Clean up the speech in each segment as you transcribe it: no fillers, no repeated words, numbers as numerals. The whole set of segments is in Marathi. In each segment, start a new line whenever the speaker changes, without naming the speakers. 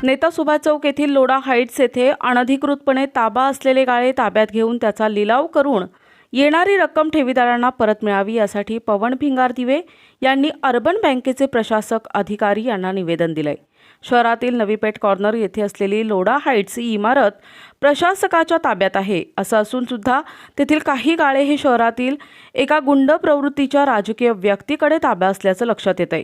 नेता सुभाष चौक येथील लोढा हाईट्स येथे अनधिकृतपणे ताबा असलेले गाळे ताब्यात घेऊन त्याचा लिलाव करून येणारी रक्कम ठेवीदारांना परत मिळावी यासाठी पवन भिंगार दिवे यांनी अर्बन बँकेचे प्रशासक अधिकारी यांना निवेदन दिले। शहरातील नवी पेठ कॉर्नर येथे असलेली लोढा हाईट्स ही इमारत प्रशासकाच्या ताब्यात आहे। असं असून सुद्धा तेथील काही गाळे हे शहरातील एका गुंड प्रवृत्तीच्या राजकीय व्यक्तीकडे ताब्यात असल्याचं लक्षात येतंय।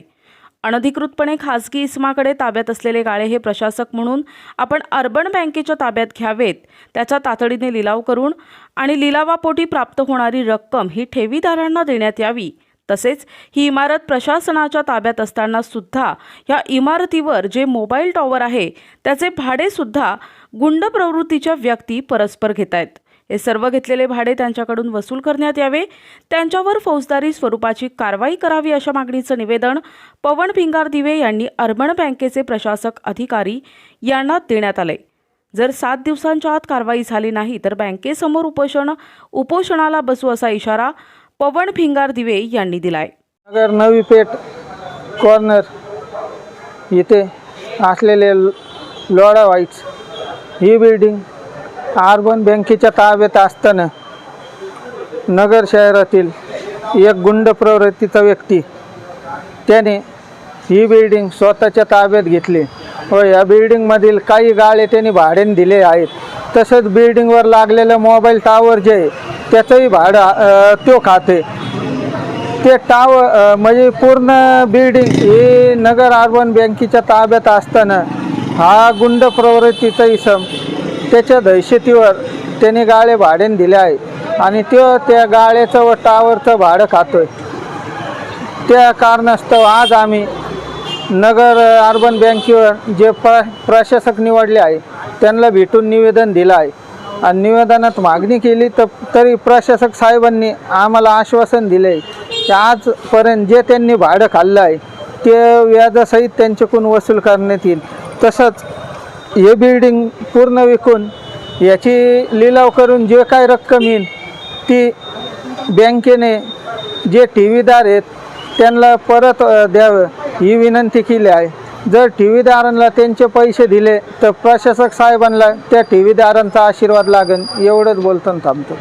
अनधिकृतपणे खासगी इस्माकडे ताब्यात असलेले गाळे हे प्रशासक म्हणून आपण अर्बन बँकेच्या ताब्यात घ्यावेत, त्याचा तातडीने लिलाव करून आणि लिलावापोटी प्राप्त होणारी रक्कम ही ठेवीदारांना देण्यात यावी। तसेच ही इमारत प्रशासनाच्या ताब्यात असताना सुद्धा या इमारतीवर जे मोबाईल टॉवर आहे त्याचे भाडे सुद्धा गुंड प्रवृत्तीच्या व्यक्ती परस्पर घेत आहेत। हे सर्व घेतलेले भाडे त्यांच्याकडून वसूल करण्यात यावे, त्यांच्यावर फौजदारी स्वरूपाची कारवाई करावी अशा मागणीचं निवेदन पवन भिंगार दिवे यांनी अर्बन बँकेचे प्रशासक अधिकारी यांना देण्यात आले। जर 7 दिवसांच्या आत कारवाई झाली नाही तर बँकेसमोर उपोषणाला बसू असा इशारा पवन भिंगार दिवे यांनी दिलाय।
नगर नवी पेठ कॉर्नर येथे असलेले लोढा हाईट्स ही बिल्डिंग अर्बन बँकेच्या ताब्यात असताना नगर शहरातील एक गुंड प्रवृत्तीचा व्यक्ती त्याने ही बिल्डिंग स्वतःच्या ताब्यात घेतली व या बिल्डिंगमधील काही गाळे त्यांनी भाड्याने दिले आहेत। तसेच बिल्डिंगवर लागलेलं मोबाईल टावर जे आहे त्याचंही भाडं तो खाते। ते टावर म्हणजे पूर्ण बिल्डिंग ही नगर अर्बन बँकेच्या ताब्यात असताना हा गुंड प्रवृत्तीचा इसम त्याच्या दहशतीवर त्याने गाळे भाड्याने दिले आहे आणि त्या गाळ्याचं व टावरचं भाडं खातोय। त्या कारणास्तव आज आम्ही नगर अर्बन बँकेवर जे प्रशासक निवडले आहे त्यांना भेटून निवेदन दिलं आहे आणि निवेदनात मागणी केली तरी प्रशासक साहेबांनी आम्हाला आश्वासन दिले की आजपर्यंत जे त्यांनी भाडं खाल्लं आहे ते व्याजासहित त्यांच्याकडून वसूल करण्यात येईल। तसंच हे बिल्डिंग पूर्ण विकून याची लिलाव करून जे काय रक्कम येईल ती बँकेने जे ठेवीदार आहेत त्यांना परत द्यावं ही विनंती केली आहे। जर ठेवीदारांना त्यांचे पैसे दिले तर प्रशासक साहेबांना त्या ठेवीदारांचा आशीर्वाद लागेल एवढंच बोलताना थांबतो।